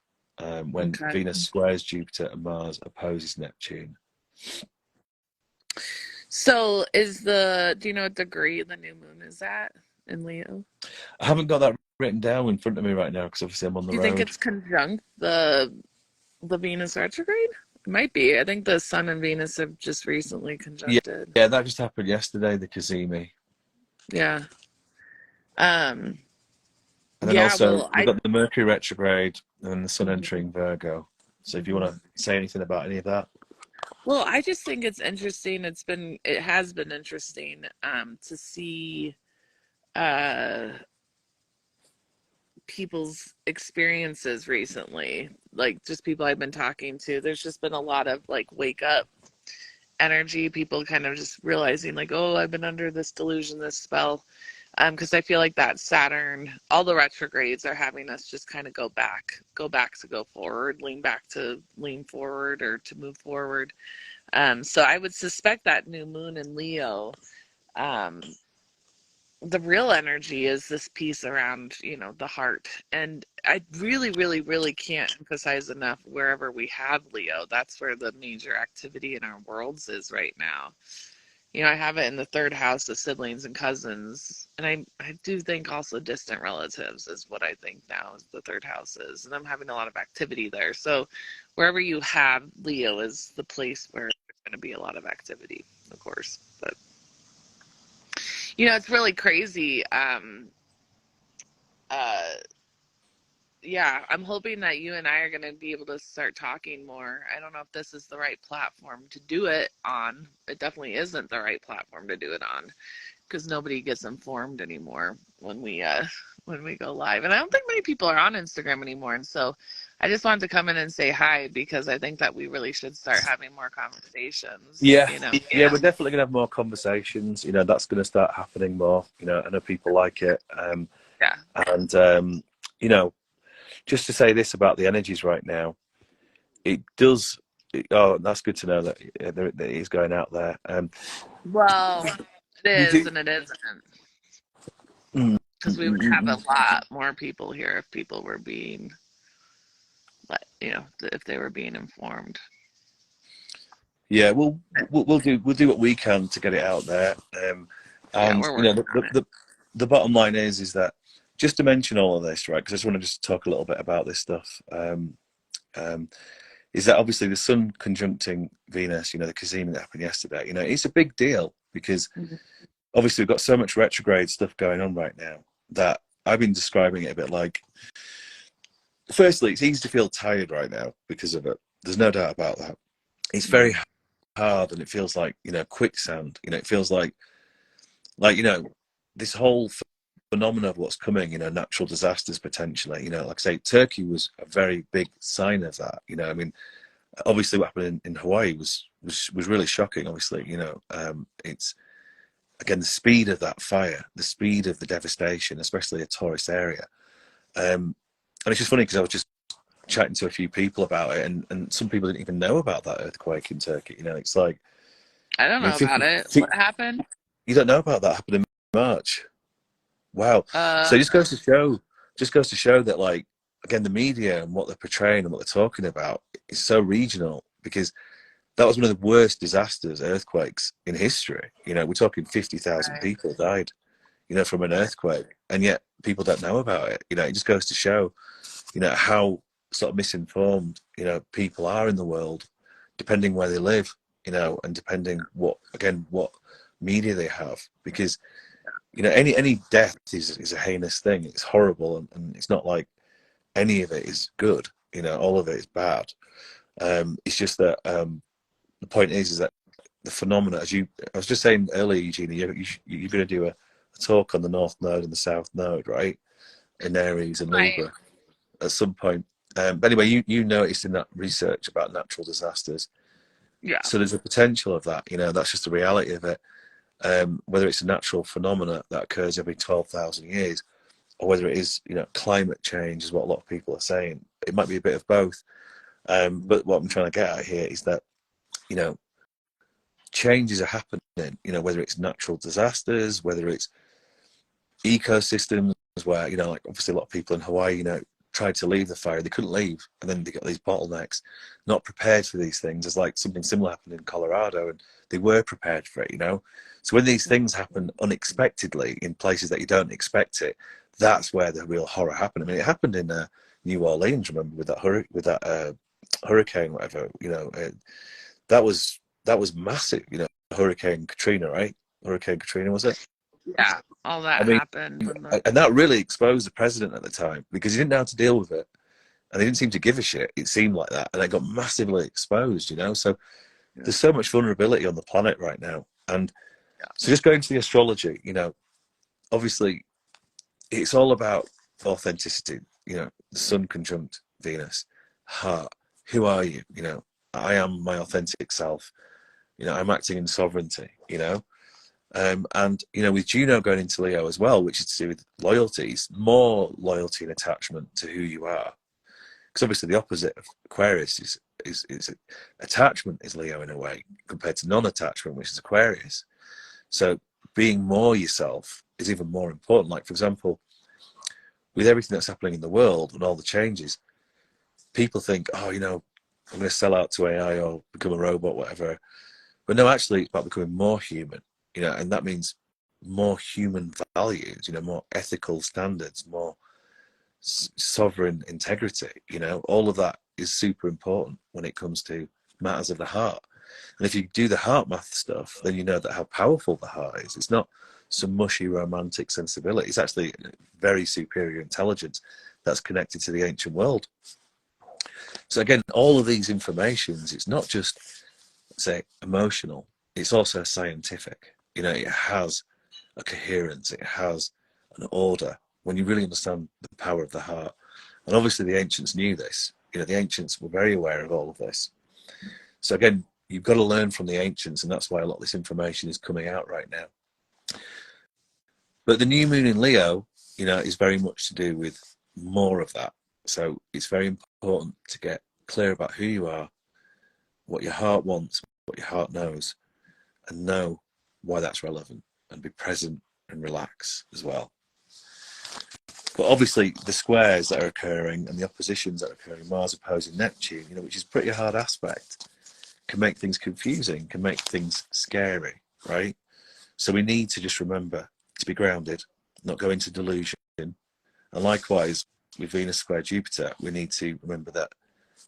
when Okay. Venus squares Jupiter and Mars opposes Neptune. So do you know what degree the new moon is at in Leo? I haven't got that written down in front of me right now because obviously I'm on the Do you think road. it's conjunct the Venus retrograde? It might be. I think the Sun and Venus have just recently Yeah, conjuncted. yeah, that just happened yesterday, the Kazemi. Yeah. Um, And then yeah, also well, we've got the Mercury retrograde and the Sun entering Virgo. So if you want to say anything about any of that. well, I just think it's interesting. It has been interesting to see uh people's experiences recently. Like just people I've been talking to. There's just been a lot of like wake up energy, people kind of just realizing like, oh, I've been under this delusion, this spell. Because I feel like that Saturn, all the retrogrades are having us just kind of go back to go forward, lean back to lean forward or to move forward. So I would suspect that new moon in Leo, um, the real energy is this piece around, the heart. And I really, really, really can't emphasize enough wherever we have Leo, that's where the major activity in our worlds is right now. I have it in the third house of siblings and cousins. And I do think also distant relatives is what I think now is the third house is. And I'm having a lot of activity there. So wherever you have Leo is the place where there's going to be a lot of activity, of course. But, it's really crazy. Uh, yeah, I'm hoping that you and I are going to be able to start talking more. I don't know if this is the right platform to do it on. It definitely isn't the right platform to do it on because nobody gets informed anymore when we go live. And I don't think many people are on Instagram anymore. And so I just wanted to come in and say hi because I think that we really should start having more conversations. Yeah, yeah, we're definitely gonna have more conversations. That's gonna start happening more. I know people like it. Yeah. And just to say this about the energies right now, it does. Oh, that's good to know that that he's going out there. Well, it We is do. and it isn't Mm, because we would have a lot more people here if people were being, if they were being informed. Yeah, we'll do what we can to get it out there. Yeah, And we're working on it. the bottom line is that just to mention all of this, right? Because I just want to just talk a little bit about this stuff. Is that obviously the Sun conjuncting Venus? The Cazimi that happened yesterday. It's a big deal because obviously we've got so much retrograde stuff going on right now that I've been describing it a bit like. Firstly, it's easy to feel tired right now because of it. There's no doubt about that. It's very hard and it feels like quicksand. It feels like this whole phenomena of what's coming, natural disasters potentially. Like I say, Turkey was a very big sign of that. I mean, obviously what happened in Hawaii was really shocking. Obviously, it's again the speed of that fire, the speed of the devastation, especially a tourist area. And it's just funny because I was just chatting to a few people about it, and some people didn't even know about that earthquake in Turkey. It's like, I don't know about it. What happened? You don't know about that happened in March. Wow. So it just goes to show that, like, again, the media and what they're portraying and what they're talking about is so regional because that was one of the worst disasters, earthquakes in history. We're talking 50,000 people died, from an earthquake, and yet people don't know about it. It just goes to show, how sort of misinformed, people are in the world, depending where they live, and depending what media they have, because any death is a heinous thing. It's horrible, and it's not like any of it is good. All of it is bad. It's just that the point is that the phenomena, I was just saying earlier, Eugenia, you're going to do a talk on the North Node and the South Node, right? In Aries and Libra at some point. But anyway, you noticed in that research about natural disasters. Yeah. So there's a potential of that. That's just the reality of it. Whether it's a natural phenomena that occurs every 12,000 years, or whether it is, climate change, is what a lot of people are saying. It might be a bit of both. But what I'm trying to get at here is that, changes are happening, whether it's natural disasters, whether it's ecosystems where, like obviously a lot of people in Hawaii, tried to leave the fire, they couldn't leave, and then they got these bottlenecks, not prepared for these things. It's like something similar happened in Colorado, and they were prepared for it, So when these things happen unexpectedly in places that you don't expect it, that's where the real horror happened. I mean, it happened in New Orleans, remember, with that hurricane, whatever, that was massive, Hurricane Katrina, right? Hurricane Katrina, was it? Yeah, all that happened. And that really exposed the president at the time because he didn't know how to deal with it. And they didn't seem to give a shit. It seemed like that. And it got massively exposed, So there's so much vulnerability on the planet right now. And so just going to the astrology, obviously it's all about authenticity, the Sun conjunct Venus, heart. Who are you? I am my authentic self. I'm acting in sovereignty, And, with Juno going into Leo as well, which is to do with loyalties, more loyalty and attachment to who you are. Because obviously the opposite of Aquarius is attachment is Leo in a way, compared to non-attachment, which is Aquarius. So being more yourself is even more important. Like, for example, with everything that's happening in the world and all the changes, people think, oh, I'm going to sell out to AI or become a robot, whatever. But no, actually, it's about becoming more human, and that means more human values, more ethical standards, more sovereign integrity. All of that is super important when it comes to matters of the heart. And if you do the heart math stuff, then you know that how powerful the heart is. It's not some mushy romantic sensibility. It's actually very superior intelligence that's connected to the ancient world. So again, all of these informations, it's not just, say, emotional, it's also scientific. It has a coherence, it has an order when you really understand the power of the heart. And obviously the ancients knew this. The ancients were very aware of all of this. So again, you've got to learn from the ancients, and that's why a lot of this information is coming out right now. But the new moon in Leo, is very much to do with more of that. So it's very important to get clear about who you are, what your heart wants, what your heart knows, and know why that's relevant, and be present and relax as well. But obviously the squares that are occurring and the oppositions that are occurring, Mars opposing Neptune, which is a pretty hard aspect, can make things confusing, can make things scary, right? So we need to just remember to be grounded, not go into delusion. And likewise, with Venus square Jupiter, we need to remember that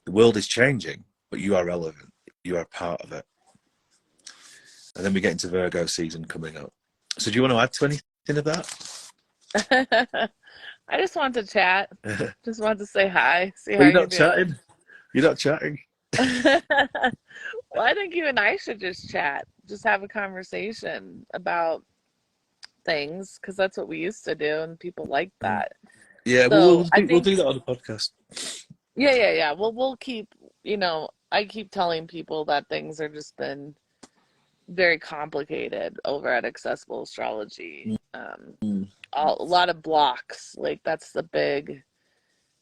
the world is changing, but you are relevant. You are part of it. And then we get into Virgo season coming up. So do you want to add to anything of that? I just want to chat. Just want to say hi. See how you're you're not chatting. You're not chatting. Well, I think you and I should just chat. Just have a conversation about things, because that's what we used to do, and people like that. Yeah, So we'll do that on the podcast. Yeah. Well, we'll keep, I keep telling people that things are just been very complicated over at Accessible Astrology. A lot of blocks. Like, that's the big.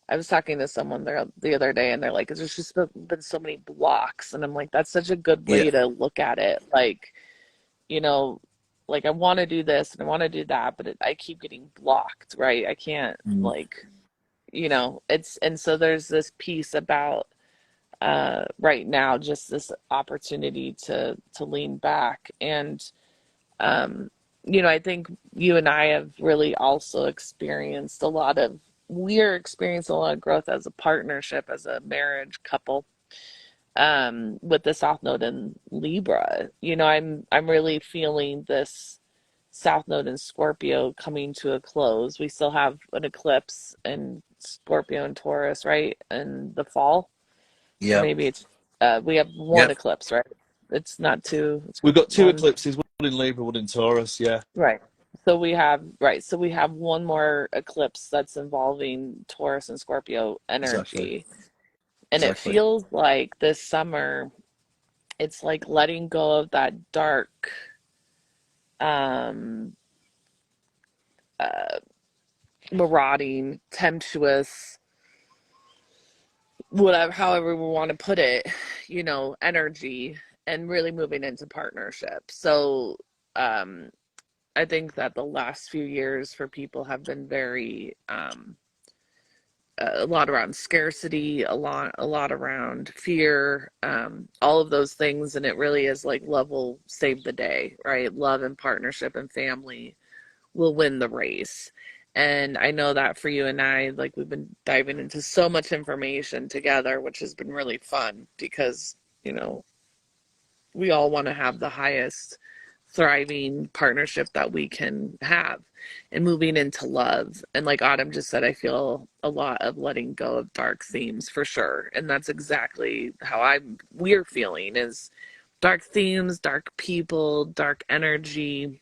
I was talking to someone there the other day, and they're like, "There's just been so many blocks," and I'm like, "That's such a good way to look at it." Like, like I want to do this and I want to do that, but I keep getting blocked, right? I can't and so there's this piece about right now, just this opportunity to lean back. And I think you and I have really also experienced we're experiencing a lot of growth as a partnership, as a marriage couple, with the South Node in Libra. I'm really feeling this South Node in Scorpio coming to a close. We still have an eclipse in Scorpio and Taurus, right? In the fall. Yeah. Or maybe it's we have one eclipse, right? It's not two. We've got two eclipses, one in Libra, one in Taurus, yeah. Right. So we have one more eclipse that's involving Taurus and Scorpio energy. Exactly. And it feels like this summer, it's like letting go of that dark, marauding, tempestuous, whatever, however we want to put it, energy, and really moving into partnership. So, I think that the last few years for people have been very, a lot around scarcity, a lot around fear, all of those things. And it really is like love will save the day, right? Love and partnership and family will win the race. And I know that for you and I, like, we've been diving into so much information together, which has been really fun because, we all want to have the highest thriving partnership that we can have, and moving into love. And like Autumn just said, I feel a lot of letting go of dark themes for sure. And that's exactly how we're feeling, is dark themes, dark people, dark energy.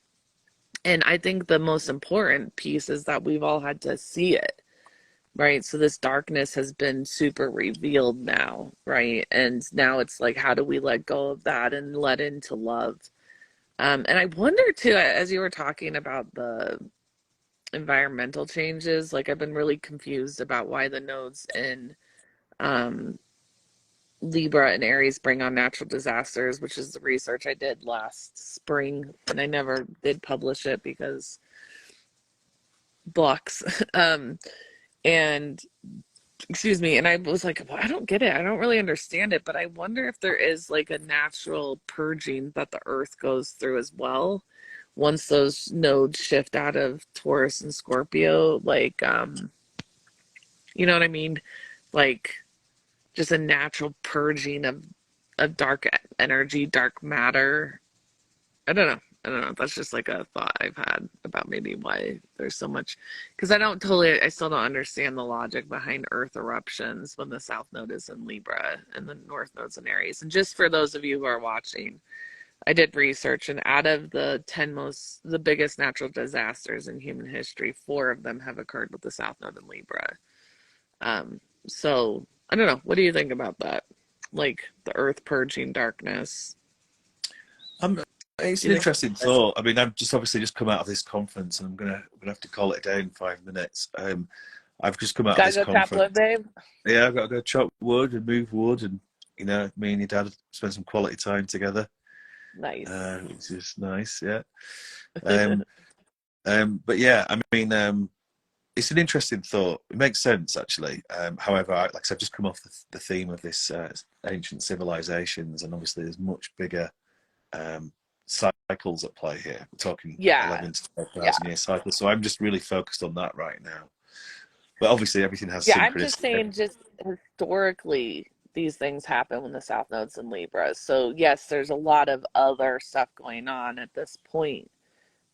And I think the most important piece is that we've all had to see it, right? So this darkness has been super revealed now, right? And now it's like, how do we let go of that and let into love? And I wonder too, as you were talking about the environmental changes, like I've been really confused about why the nodes in um, Libra and Aries bring on natural disasters, which is the research I did last spring, and I never did publish it because blocks. And excuse me, and I was like, well, I don't get it. I don't really understand it, but I wonder if there is like a natural purging that the earth goes through as well once those nodes shift out of Taurus and Scorpio, like you know what I mean? Like just a natural purging of dark energy, dark matter. I don't know. I don't know. That's just like a thought I've had about maybe why there's so much. Because I still don't understand the logic behind Earth eruptions when the South Node is in Libra and the North Node's in Aries. And just for those of you who are watching, I did research, and out of the biggest natural disasters in human history, four of them have occurred with the South Node in Libra. So I don't know. What do you think about that? Like the Earth purging darkness. Um, it's an interesting thought. I mean, I've just obviously just come out of this conference, and I'm gonna have to call it a day in 5 minutes. I've just come out of Gotta this go chop wood, conference. babe. Yeah, I've got to go chop wood and move wood, and me and your dad spend some quality time together, Nice. which is nice. Yeah. Um, but yeah, I mean, it's an interesting thought. It makes sense actually. However, like I said, I've just come off the theme of this ancient civilizations, and obviously there's much bigger um, cycles at play here. We're talking Yeah. 11 to Yeah. 12,000 year cycles. So I'm just really focused on that right now. But obviously everything has Yeah, I'm just synchronicity. saying, just historically, these things happen when the South Node's in Libra. So, yes, there's a lot of other stuff going on at this point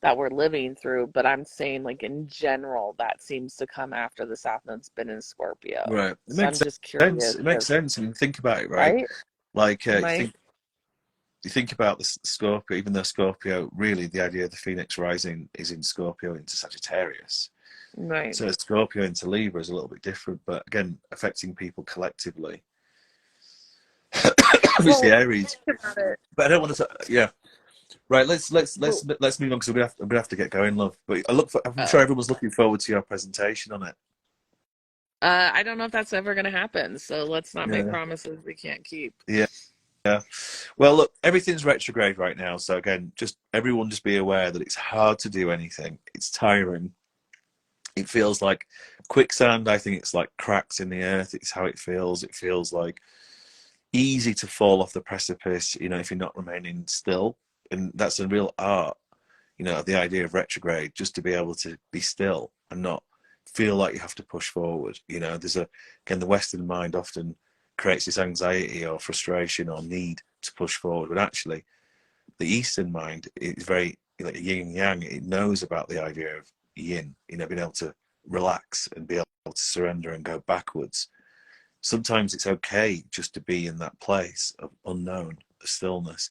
that we're living through, but I'm saying, like, in general, that seems to come after the South Node's been in Scorpio. Right. It So, makes I'm just sense. curious, It makes sense. I mean, think about it, right? right? Like Am I you think about the Scorpio, even though Scorpio, really the idea of the Phoenix rising is in Scorpio into Sagittarius. right? So Scorpio into Libra is a little bit different, but again, affecting people collectively. Obviously Well, Aries, think about it. but I don't want to. Yeah, right. Well, Let's move on because I'm gonna have to get going, love. But I'm sure oh. everyone's looking forward to your presentation on it. I don't know if that's ever going to happen. So let's not make Yeah, promises we can't keep. yeah, yeah. Well, look, everything's retrograde right now, so again, just everyone just be aware that it's hard to do anything. It's tiring. It feels like quicksand. I think it's like cracks in the earth. It's how it feels. It feels like easy to fall off the precipice, if you're not remaining still. And that's a real art, the idea of retrograde, just to be able to be still and not feel like you have to push forward. Again, the Western mind often creates this anxiety or frustration or need to push forward. But actually, the Eastern mind is very like yin and yang. It knows about the idea of yin, being able to relax and be able to surrender and go backwards. Sometimes it's okay just to be in that place of unknown, stillness,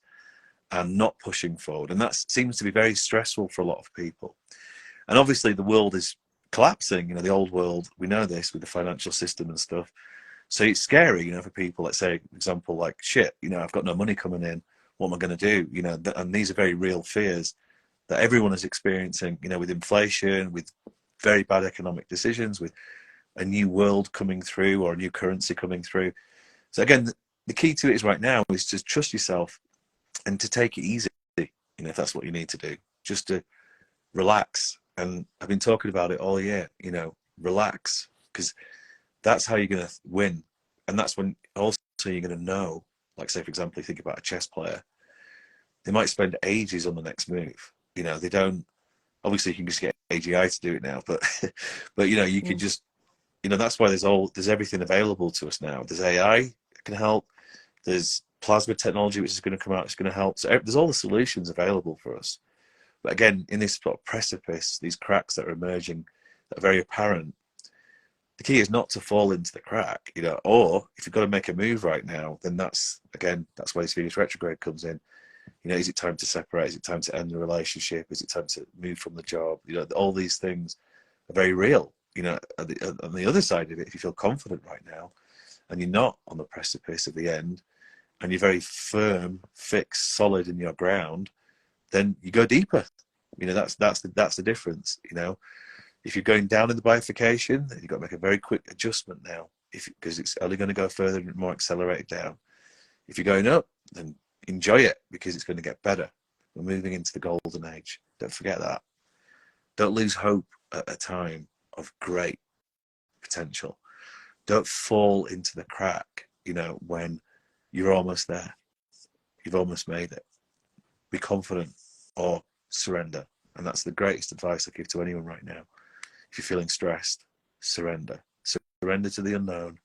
and not pushing forward. And that seems to be very stressful for a lot of people. And obviously, the world is collapsing. The old world, we know this with the financial system and stuff. So it's scary, for people. Let's say, for example, like, shit, I've got no money coming in. What am I going to do? And these are very real fears that everyone is experiencing, with inflation, with very bad economic decisions, with a new world coming through or a new currency coming through. So again, the key to it is right now is to trust yourself and to take it easy, if that's what you need to do, just to relax. And I've been talking about it all year, relax, because that's how you're going to win. And that's when also you're going to know, like, say, for example, you think about a chess player, they might spend ages on the next move. They don't, obviously you can just get AGI to do it now, but, but, you can just, that's why there's everything available to us now. There's AI that can help. There's plasma technology, which is going to come out, it's going to help. So there's all the solutions available for us. But again, in this sort of precipice, these cracks that are emerging that are very apparent, the key is not to fall into the crack, or if you've got to make a move right now, then that's where this Venus retrograde comes in. Is it time to separate? Is it time to end the relationship? Is it time to move from the job? All these things are very real. On the other side of it, if you feel confident right now and you're not on the precipice of the end and you're very firm, fixed, solid in your ground, then you go deeper. You know, that's the difference. You know, if you're going down in the bifurcation, then you've got to make a very quick adjustment now, because it's only going to go further and more accelerated down. If you're going up, then enjoy it, because it's going to get better. We're moving into the golden age. Don't forget that. Don't lose hope at a time of great potential. Don't fall into the crack, you know, when you're almost there. You've almost made it. Be confident or surrender. And that's the greatest advice I give to anyone right now. If you're feeling stressed, surrender. Surrender to the unknown.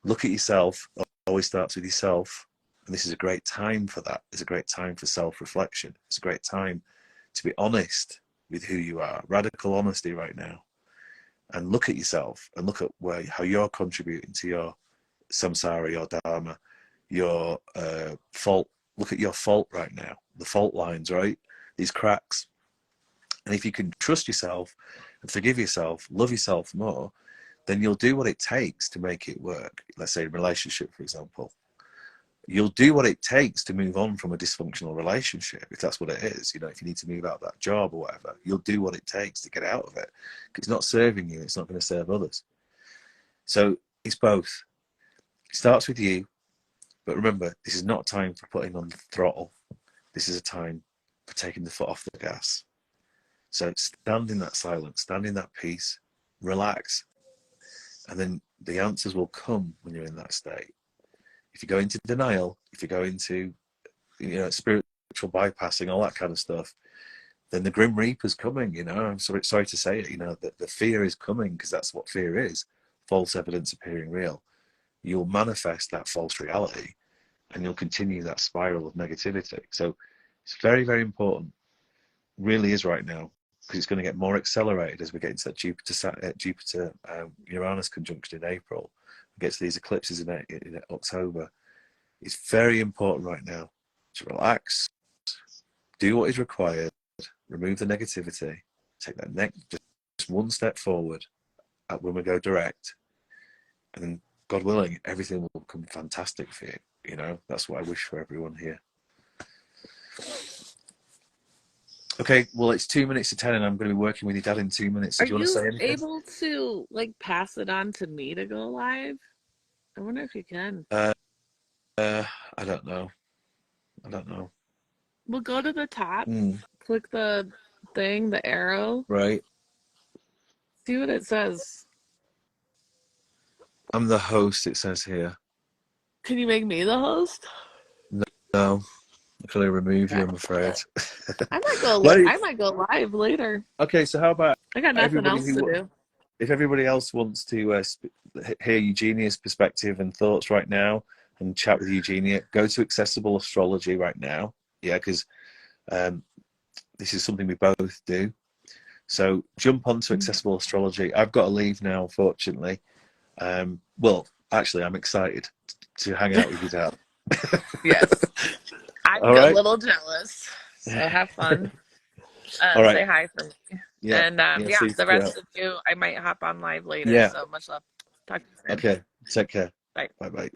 Look at yourself. It always starts with yourself. And this is a great time for that. It's a great time for self-reflection. It's a great time to be honest with who you are. Radical honesty right now. And look at yourself and look at how you're contributing to your samsara, your dharma, your fault. Look at your fault right now. The fault lines, right? These cracks. And if you can trust yourself and forgive yourself, love yourself more, then you'll do what it takes to make it work. Let's say a relationship, for example. You'll do what it takes to move on from a dysfunctional relationship, if that's what it is. You know, if you need to move out of that job or whatever, you'll do what it takes to get out of it. Because it's not serving you, it's not going to serve others. So it's both. It starts with you, but remember, this is not time for putting on the throttle. This is a time for taking the foot off the gas. So stand in that silence, stand in that peace, relax, and then the answers will come when you're in that state. If you go into denial, if you go into, you know, spiritual bypassing, all that kind of stuff, then the Grim Reaper's coming, you know. I'm sorry to say it, you know, that the fear is coming, because that's what fear is. False evidence appearing real. You'll manifest that false reality, and you'll continue that spiral of negativity. So it's very, very important. Really is right now, because it's going to get more accelerated as we get into that Jupiter Uranus conjunction in April. We get to these eclipses in October. It's very important right now to relax, do what is required, remove the negativity, take that just one step forward when we go direct, and then, God willing, everything will come fantastic for you. You know, that's what I wish for everyone here. Okay, well, it's 2 minutes to 10, and I'm going to be working with your dad in 2 minutes. So Are do you want to say you anything? able to like pass it on to me to go live? I wonder if you can. I don't know. We'll go to the top, click the thing, the arrow, Right. see what it says. I'm the host, it says here. Can you make me the host? No. I can only remove you, I'm afraid. I might go live later. Okay, so how about I got nothing else to do. If everybody else wants to hear Eugenia's perspective and thoughts right now and chat with Eugenia, go to Accessible Astrology right now. Yeah, because this is something we both do. So jump onto Accessible Astrology. I've got to leave now, unfortunately. Well, actually, I'm excited to hang out with you, Dad. Yes. I'm a little jealous. So have fun. All right. Say hi for me. Yeah. And the rest of you, I might hop on live later. Yeah. So much love. Talk to you soon. Okay. Take care. Bye. Bye-bye.